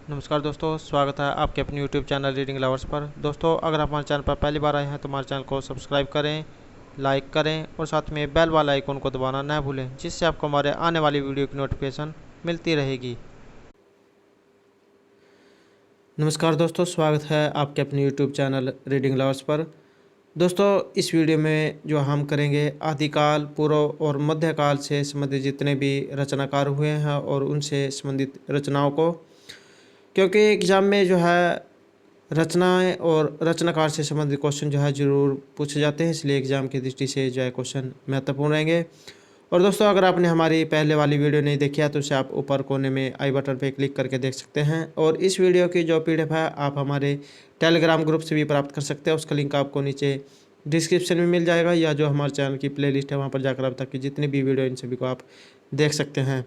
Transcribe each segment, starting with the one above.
नमस्कार दोस्तों, स्वागत है आपके अपने YouTube चैनल रीडिंग लवर्स पर। दोस्तों, अगर आप हमारे चैनल पर पहली बार आए हैं तो हमारे चैनल को सब्सक्राइब करें, लाइक करें और साथ में बेल वाला आइकन को दबाना न भूलें, जिससे आपको हमारे आने वाली वीडियो की नोटिफिकेशन मिलती रहेगी। नमस्कार दोस्तों, स्वागत है आपके अपने YouTube चैनल रीडिंग लवर्स पर। दोस्तों, इस वीडियो में जो हम करेंगे आदिकाल, पूर्व और मध्यकाल से संबंधित जितने भी रचनाकार हुए हैं और उनसे संबंधित रचनाओं को, क्योंकि एग्ज़ाम में जो है रचनाएं और रचनाकार से संबंधित क्वेश्चन जो है ज़रूर पूछे जाते हैं, इसलिए एग्ज़ाम की दृष्टि से जो है क्वेश्चन महत्वपूर्ण रहेंगे। और दोस्तों, अगर आपने हमारी पहले वाली वीडियो नहीं देखी है तो उसे आप ऊपर कोने में आई बटन पे क्लिक करके देख सकते हैं। और इस वीडियो की जो PDF है आप हमारे टेलीग्राम ग्रुप से भी प्राप्त कर सकते हैं, उसका लिंक आपको नीचे डिस्क्रिप्शन में मिल जाएगा, या जो हमारे चैनल की प्लेलिस्ट है वहाँ पर जाकर अब तक की जितनी भी वीडियो इन सभी को आप देख सकते हैं।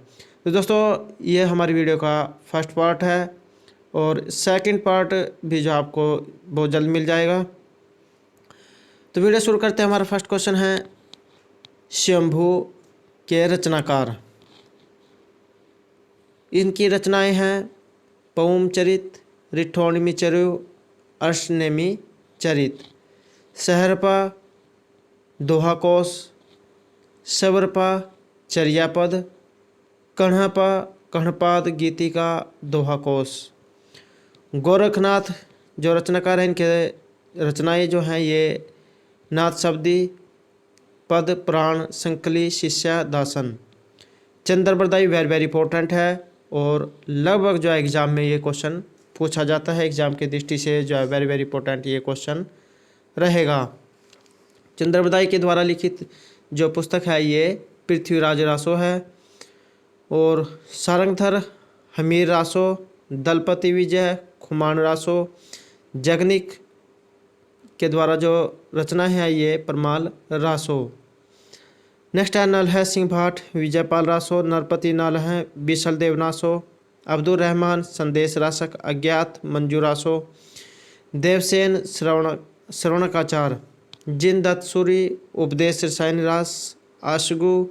तो दोस्तों, ये हमारी वीडियो का फर्स्ट पार्ट है और सेकंड पार्ट भी जो आपको बहुत जल्द मिल जाएगा। तो वीडियो शुरू करते हैं। हमारा फर्स्ट क्वेश्चन है, शंभु के रचनाकार। इनकी रचनाएं हैं पौम चरित, रिठौणमी चरु, अर्शनेमी चरित, सहरपा, दोहाकोश, सवरपा, चर्यापद, कण्हपा, कण्हपाद, गीतिका, दोहाकोश। गोरखनाथ जो रचनाकार हैं, इनके रचनाएं जो हैं ये नाथ शब्दी, पद, प्राण, संकली, शिष्या, दासन। चंद्रबरदाई वेरी वेरी इंपॉर्टेंट है और लगभग जो है एग्ज़ाम में ये क्वेश्चन पूछा जाता है। एग्ज़ाम की दृष्टि से जो है वेरी वेरी इंपॉर्टेंट ये क्वेश्चन रहेगा। चंद्रबरदाई के द्वारा लिखित जो पुस्तक है ये पृथ्वीराज रासो है। और सारंगधर, हमीर रासो, दलपति विजय, खुमान रासो, जगनिक के द्वारा जो रचना है ये परमाल रासो। नेक्स्ट है नलहर सिंह भाट, विजयपाल रासो, नरपति नाल है, बिसल देव नासो, अब्दुल रहमान, संदेश रासक, अज्ञात, मंजू रासो, देवसेन, श्रवणकाचार, जिन दत्त सूरी, उपदेश रसायन रास, आशगु,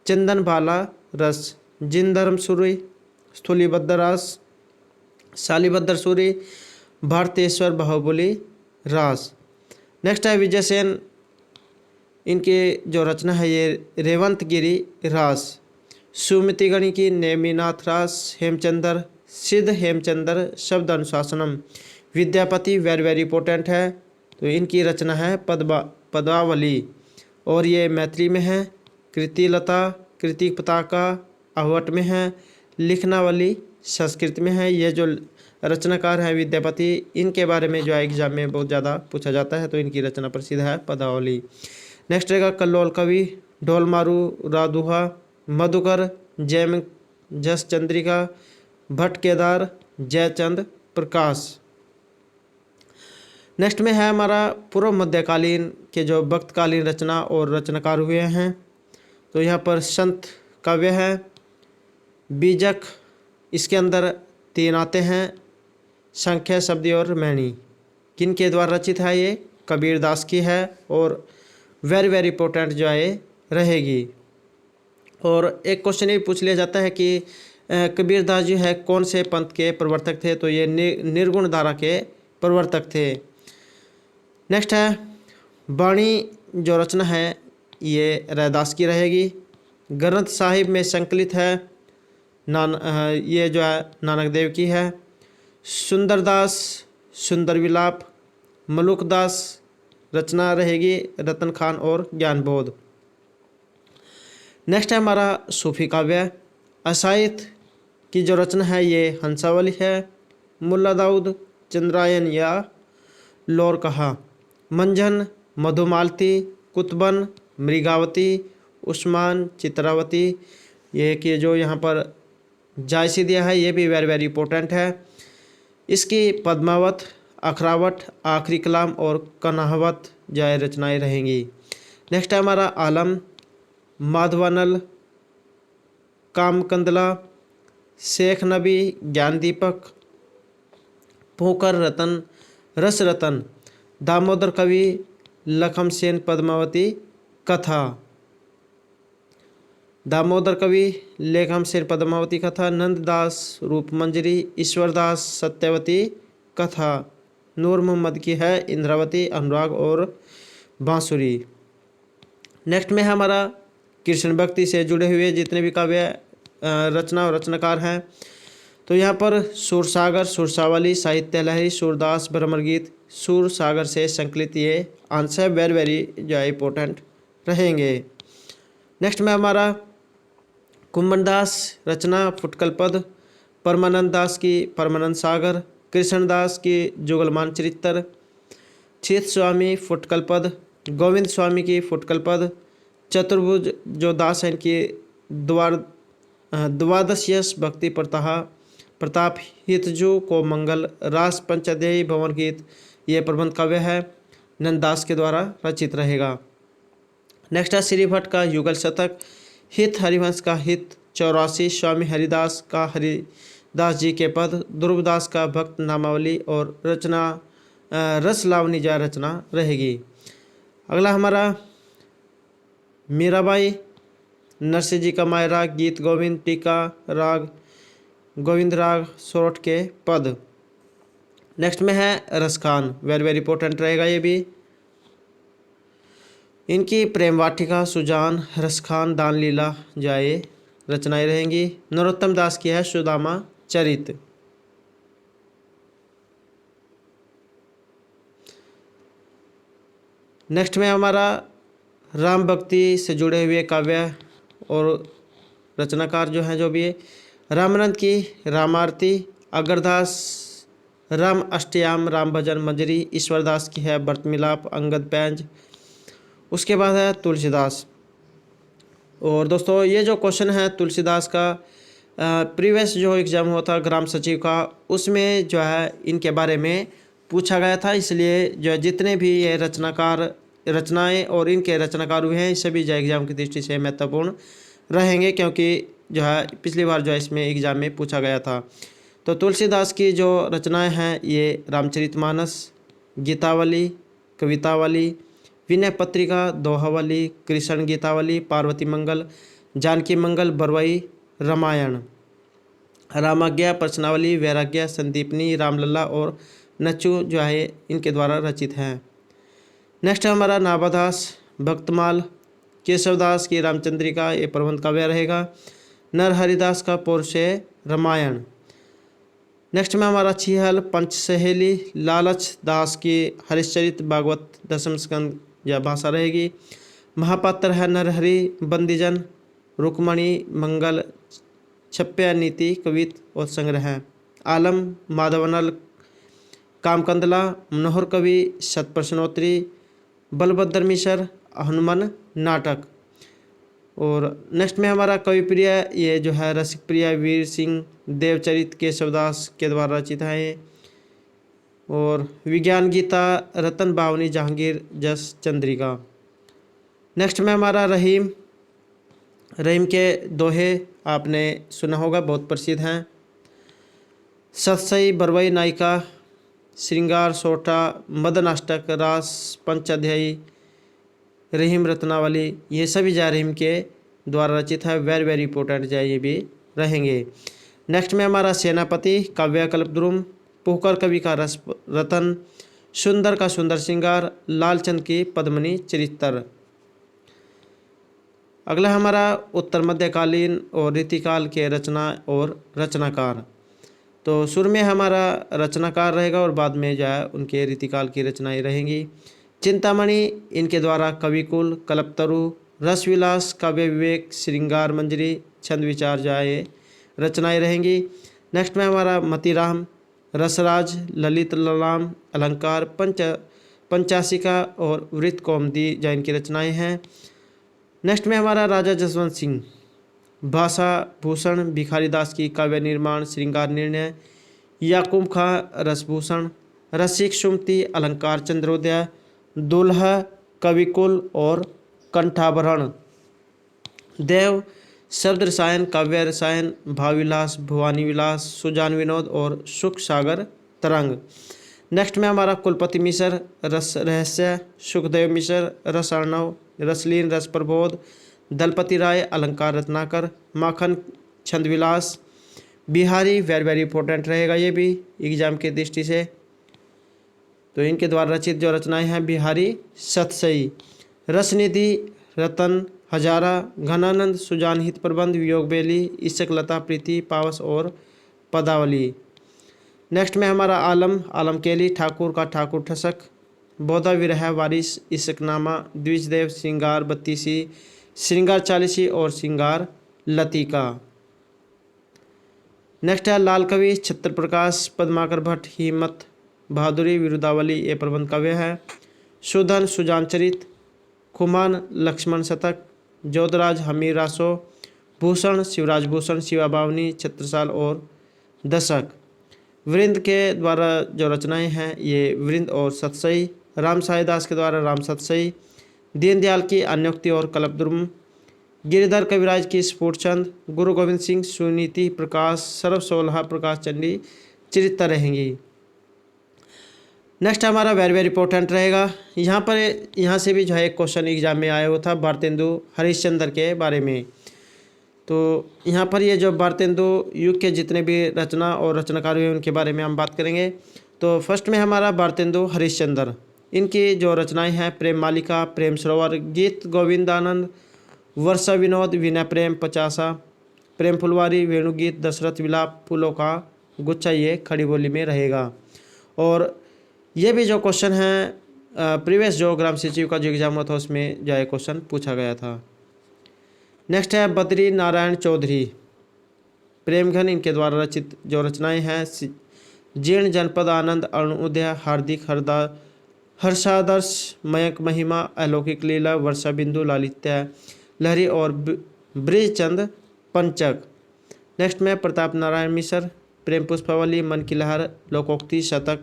चंदन भाला रस, जिन धर्म सूरी, स्थूलिबद्ध रास, शालिभद्र सूरी, भारतेश्वर बाहुबली रास। नेक्स्ट है विजय सेन, इनके जो रचना है ये रेवंत गिरी रास, सुमति गणी की नेमिनाथ रास, हेमचंद्र, सिद्ध हेमचंद्र, शब्द अनुशासनम, विद्यापति वेरी वेरी इंपॉर्टेंट है। तो इनकी रचना है पदावली और ये मैथिली में है। कृतिलता, कृति पताका आहवट में है। लिखनावली संस्कृत में है। ये जो रचनाकार हैं विद्यापति, इनके बारे में जो है एग्जाम में बहुत ज़्यादा पूछा जाता है, तो इनकी रचना प्रसिद्ध है पदावली। नेक्स्ट रहेगा कल्लोल कवि, ढोलमारू, रादुहा, मधुकर, जैम, जस चंद्रिका, भट्ट केदार, जयचंद प्रकाश। नेक्स्ट में है हमारा पूर्व मध्यकालीन के जो वक्तकालीन रचना और रचनाकार हुए हैं। तो यहाँ पर संत काव्य है, बीजक, इसके अंदर 3 आते हैं, संख्या, शब्दी और मैनी। किनके द्वारा रचित है ये? कबीर दास की है और वेरी वेरी इंपॉर्टेंट जो है रहेगी। और एक क्वेश्चन ये पूछ लिया जाता है कि कबीर दास जो है कौन से पंथ के प्रवर्तक थे? तो ये निर्गुण धारा के प्रवर्तक थे। नेक्स्ट है वाणी, जो रचना है ये रैदास की रहेगी। ग्रंथ साहिब में संकलित है, ये जो है नानक देव की है। सुंदरदास, सुंदर विलाप, मलुकदास रचना रहेगी रतन खान और ज्ञानबोध। नेक्स्ट है हमारा सूफी काव्य, असाइथ की जो रचना है ये हंसावली है। मुल्ला दाऊद, चंद्रायन या लौर कहा, मंझन, मधुमालती, कुतबन, मृगावती, उस्मान, चित्रावती। ये कि जो यहाँ पर जायसी दिया है ये भी वेरी वेरी इंपॉर्टेंट है। इसकी पद्मावत, अखरावट, आखिरी कलाम और कन्हावत जय रचनाएं रहेंगी। नेक्स्ट है हमारा आलम, माधवानल, कामकंदला, शेख नबी, ज्ञान दीपक, पोकर रतन, रस रतन, दामोदर कवि, लखम सेन, पद्मावती कथा। दामोदर कवि लेखम सिर पद्मावती कथा, नंददास रूप मंजरी, ईश्वरदास सत्यवती कथा, नूर मोहम्मद की है इंद्रावती, अनुराग और बांसुरी। नेक्स्ट में है हमारा कृष्ण भक्ति से जुड़े हुए जितने भी काव्य रचना और रचनाकार हैं। तो यहाँ पर सूरसागर, सुरसावली, साहित्य लहरी, सूरदास, भ्रमर गीत, सूरसागर से संकलित ये आंसर वेरी वेरी जो है इंपॉर्टेंट रहेंगे। नेक्स्ट में हमारा कुंभन दास रचना फुटकल पद, परमानंद दास की परमानंद सागर, कृष्णदास की जुगलमान चरित्र, चित स्वामी फुटकल पद, गोविंद स्वामी की फुटकल पद, चतुर्भुज जो दास हैं इनकी द्वादश्यस भक्ति प्रताप हितजू को मंगल, रास पंचाध्यायी भवन गीत ये प्रबंध काव्य है, नंददास के द्वारा रचित रहेगा। नेक्स्ट है श्री भट्ट का युगल शतक, हित हरिवंश का हित 84, स्वामी हरिदास का हरिदास जी के पद, ध्रुवदास का भक्त नामावली और रचना रस लावनी जा रचना रहेगी। अगला हमारा मीराबाई, नरसिंह जी का माय राग, गीत गोविंद, टीका राग, गोविंद राग, सोरठ के पद। नेक्स्ट में है रसखान, वेरी वेरी इंपॉर्टेंट रहेगा ये भी। इनकी प्रेम वाटिका, सुजान, रसखान, दान लीला जाए रचनाएं रहेंगी। नरोत्तम दास की है सुदामा चरित। नेक्स्ट में हमारा राम भक्ति से जुड़े हुए काव्य और रचनाकार जो हैं जो भी है, रामानंद की रामारती, अगरदास राम अष्टयाम, राम भजन मंजरी, ईश्वरदास की है व्रत मिलाप, अंगद पैंज। उसके बाद है तुलसीदास। और दोस्तों ये जो क्वेश्चन है तुलसीदास का प्रीवियस जो एग्ज़ाम हुआ था ग्राम सचिव का, उसमें जो है इनके बारे में पूछा गया था, इसलिए जो है जितने भी ये रचनाएं और इनके रचनाकार हुए हैं सभी जो एग्ज़ाम की दृष्टि से महत्वपूर्ण रहेंगे, क्योंकि जो है पिछली बार जो है इसमें एग्ज़ाम में पूछा गया था। तो तुलसीदास की जो रचनाएं हैं ये रामचरितमानस, गीतावली, कवितावली, विनय पत्रिका, दोहावली, कृष्ण गीतावली, पार्वती मंगल, जानकी मंगल, बरवई, रामायण, रामाज्ञा, प्रश्नावली, वैराग्य, संदीपनी, रामलला और नच्चू जो है इनके द्वारा रचित हैं। नेक्स्ट हमारा नाभादास, भक्तमाल, केशवदास की रामचंद्रिका ये प्रबंध काव्य रहेगा। नरहरिदास का पौरुष रामायण। नेक्स्ट में हमारा छिहल, पंचसहेली, लालच दास की हरिश्चरित भागवत दशम स्कंद या भाषा रहेगी। महापात्र है नरहरि, बंदीजन, रुक्मणी, मंगल, छप्या नीति, कवित और संग्रह है। आलम, माधवनल, कामकंदला, मनोहर कवि, शतप्रश्नोत्तरी, बलभद्र मिश्र, हनुमान नाटक। और नेक्स्ट में हमारा कवि प्रिय ये जो है रसिक प्रिय, वीर सिंह, देवचरित केशवदास के द्वारा रचित है। और विज्ञान गीता, रतन बावनी, जहांगीर जस चंद्रिका। नेक्स्ट में हमारा रहीम, रहीम के दोहे आपने सुना होगा, बहुत प्रसिद्ध हैं। सतसई, बरवई नायिका, श्रृंगार सोठा, मदनाष्टक, रास पंचाध्यायी, रहीम रत्नावली, ये सभी जा रहीम के द्वारा रचित है, वेरी वेरी इंपॉर्टेंट जाए ये भी रहेंगे। नेक्स्ट में हमारा सेनापति, काव्य कल्पद्रुम, पुहकर कवि का रस रतन, सुंदर का सुंदर श्रृंगार, लालचंद की पद्मनी चरित्र। अगला हमारा उत्तर मध्यकालीन और रीतिकाल के रचना और रचनाकार। तो शुरू में हमारा रचनाकार रहेगा और बाद में जो है उनके रीतिकाल की रचनाएं रहेंगी। चिंतामणि इनके द्वारा कविकुल, कल्पतरु, रसविलास, काव्य विवेक, श्रृंगार मंजरी, छंद विचार जाए रचनाएं रहेंगी। नेक्स्ट में हमारा मतिराम, रसराज, ललित ललाम, अलंकार, पंचाशिका और वृत्त कौमुदी जो इनकी रचनाएं हैं। नेक्स्ट में हमारा राजा जसवंत सिंह, भाषा भूषण, भिखारीदास की काव्य निर्माण, श्रृंगार निर्णय, याकूब खां रसभूषण, रसिक सुमति, अलंकार चंद्रोदय, दुल्हा, कविकुल और कंठाभरण। देव, शब्द रसायन, काव्य रसायन, भावविलास, भवानी विलास, सुजान विनोद और सुख सागर तरंग। नेक्स्ट में हमारा कुलपति मिश्र, रस रहस्य, सुखदेव मिश्र, रस अर्णव, रसलीन, रस प्रबोध, दलपति राय अलंकार रत्नाकर, माखन छंदविलास, बिहारी वेरी वेरी इंपॉर्टेंट रहेगा ये भी एग्जाम की दृष्टि से। तो इनके द्वारा रचित जो रचनाएं हैं बिहारी सतसई, रसनिधि, रतन हजारा, घनानंद, सुजान हित प्रबंध, वियोग बेली, ईशक लता प्रीति, पावस और पदावली। नेक्स्ट में हमारा आलम, आलम केली, ठाकुर का ठाकुर ठसक, बौद्धा विरह वारिस, ईशकनामा, द्विजदेव, श्रृंगार बत्तीसी, श्रृंगार चालीसी और श्रृंगार लतिका। नेक्स्ट है लाल कवि, छत्र प्रकाश, पद्माकर भट्ट, हिम्मत बहादुरी, विरुदावली ये प्रबंध काव्य है। सुधन सुजान चरित, खुमान लक्ष्मण शतक, जोधराज हमीर रासो, भूषण शिवराज भूषण, शिवा बावनी, छत्रसाल और दशक। वृंद के द्वारा जो रचनाएं हैं ये वृंद और सतसई, राम साईदास के द्वारा राम सतसई, दीनदयाल की अन्योक्ति और कल्पद्रुम, गिरिधर कविराज की स्फुटचंद, गुरु गोविंद सिंह सुनीति प्रकाश, सर्व सोलहा प्रकाश चंडी चरित्र रहेंगी। नेक्स्ट हमारा वेरी वेरी इंपॉर्टेंट रहेगा, यहाँ से भी जो है एक क्वेश्चन एग्जाम में आया हुआ था भारतेंदु हरिश्चंद्र के बारे में। तो यहाँ पर ये जो भारतेंदु युग के जितने भी रचना और रचनाकार हुए उनके बारे में हम बात करेंगे। तो फर्स्ट में हमारा भारतेंदु हरिश्चंद्र, इनकी जो रचनाएं हैं प्रेम मालिका, प्रेम सरोवर, गीत गोविंदानंद, वर्षा विनोद, विनय प्रेम, पचासा, प्रेम फुलवारी, वेणुगीत, दशरथ विलाप, फूलों का गुच्छा ये खड़ी बोली में रहेगा। और ये भी जो क्वेश्चन है प्रीवियस जो ग्राम सचिव का जो एग्जाम हुआ था उसमें जो है क्वेश्चन पूछा गया था। नेक्स्ट है बद्री नारायण चौधरी, प्रेमघन, इनके द्वारा रचित जो रचनाएं हैं जीर्ण जनपद, आनंद, अरुणोदय, हार्दिक, हर्षादर्श, मयंक महिमा, अलौकिक लीला, वर्षा बिंदु, लालित्य लहरी और ब्रिजचंद पंचक। नेक्स्ट में प्रताप नारायण मिश्र, प्रेम पुष्पावली, मन की लहर, लोकोक्ति, शतक,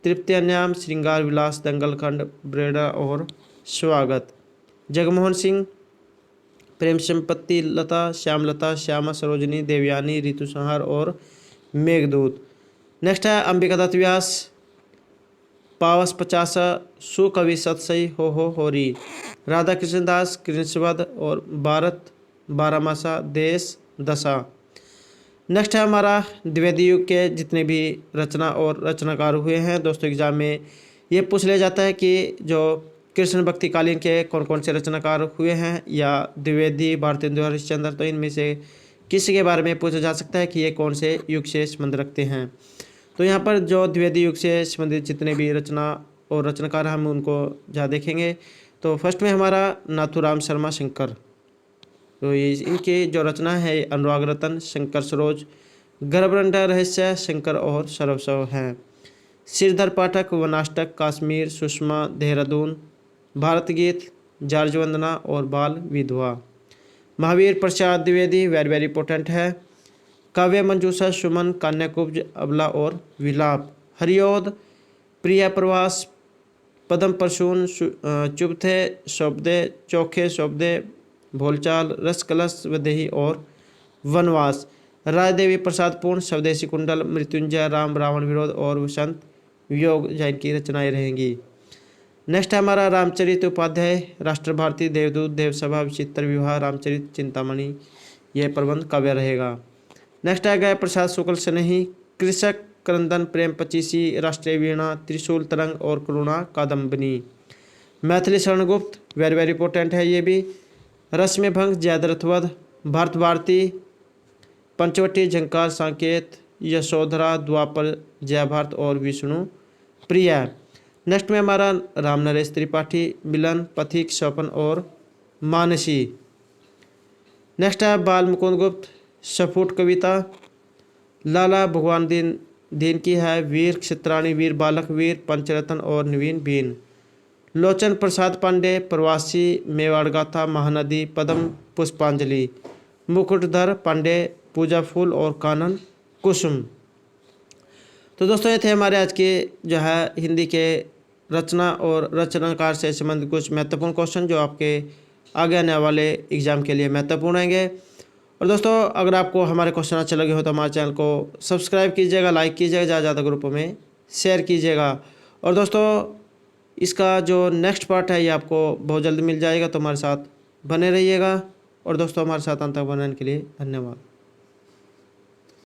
तृप्त्यान्याम, श्रृंगार विलास, दंगलखंड, ब्रेडा और स्वागत। जगमोहन सिंह, प्रेम संपत्ति, लता, श्यामलता, श्यामा सरोजनी, देवयानी, ऋतु संहार और मेघदूत। नेक्स्ट है अंबिका दत्त व्यास, पावस पचासा, सुकवि सतसई, हो होरी, राधा कृष्ण दास, कृष्णवध और भारत बारामासा, देश दशा। नेक्स्ट है हमारा द्विवेदी युग के जितने भी रचना और रचनाकार हुए हैं दोस्तों एग्जाम में ये पूछ लिया जाता है कि जो कृष्ण भक्ति कालीन के कौन कौन से रचनाकार हुए हैं या द्विवेदी भारतेंदु हरिश्चंद्र, तो इनमें से किसी के बारे में पूछा जा सकता है कि ये कौन से युग से संबंध रखते हैं। तो यहाँ पर जो द्विवेदी युग से संबंधित जितने भी रचना और रचनाकार हम उनको जहाँ देखेंगे। तो फर्स्ट में हमारा नाथुराम शर्मा शंकर, तो ये इनकी जो रचना है अनुराग रतन, शंकर सरोज, गर्भरंडा रहस्य, शंकर और सरवसव हैं। श्रीधर पाठक, वनाष्टक, काश्मीर, सुषमा, देहरादून, भारत गीत, जार्ज वंदना और बाल विधवा। Mahavir Prasad Dwivedi very very important है। काव्य मंजूषा, सुमन, कान्याकुब्ज, अबला और विलाप। हरियोद, प्रिया प्रवास, पदम परशून, चुबथे शब्दे, चौखे शब्दे, भोलचाल, रस कलश, वदेही और वनवास। राय देवी प्रसाद पूर्ण, स्वदेशी कुंडल, मृत्युंजय, राम रावण विरोध और वसंत वियोग जैन की रचनाएं रहेंगी। नेक्स्ट है हमारा रामचरित उपाध्याय, राष्ट्र भारती, देवदूत, देवसभा, विचित्र विवाह, रामचरित, चिंतामणि यह प्रबंध काव्य रहेगा। नेक्स्ट आ गया प्रसाद शुक्ल स्नेही, कृषक, क्रंदन, प्रेम पचीसी, राष्ट्रीय वीणा, त्रिशूल तरंग और करुणा Kadambini. Maithili Sharangupta very very important है ये भी। रश्मि भंग, जयद्रथवध, भारत भारती, पंचवटी, झंकार, सांकेत, यशोधरा, द्वापर, जय भारत और विष्णु प्रिया। नेक्स्ट में हमारा राम नरेश त्रिपाठी, मिलन, पथिक, स्वपन और मानसी। नेक्स्ट है बाल मुकुंद गुप्त, सफुट कविता, लाला भगवान दीन की है, वीर क्षेत्राणी, वीर बालक, वीर पंचरत्न और नवीन बीन। लोचन प्रसाद पांडे, प्रवासी, मेवाड़ गाथा, महानदी, पद्म पुष्पांजलि। मुकुटधर पांडे, पूजा फूल और कानन कुसुम। तो दोस्तों ये थे हमारे आज के जो है हिंदी के रचना और रचनाकार से संबंधित कुछ महत्वपूर्ण क्वेश्चन जो आपके आगे आने वाले एग्जाम के लिए महत्वपूर्ण रहेंगे। और दोस्तों अगर आपको हमारे क्वेश्चन अच्छे लगे हो तो हमारे चैनल को सब्सक्राइब कीजिएगा, लाइक कीजिएगा, ज़्यादा ज़्यादा ग्रुपों में शेयर कीजिएगा। और दोस्तों इसका जो नेक्स्ट पार्ट है ये आपको बहुत जल्द मिल जाएगा, तो हमारे साथ बने रहिएगा। और दोस्तों हमारे साथ अंत तक बनने के लिए धन्यवाद।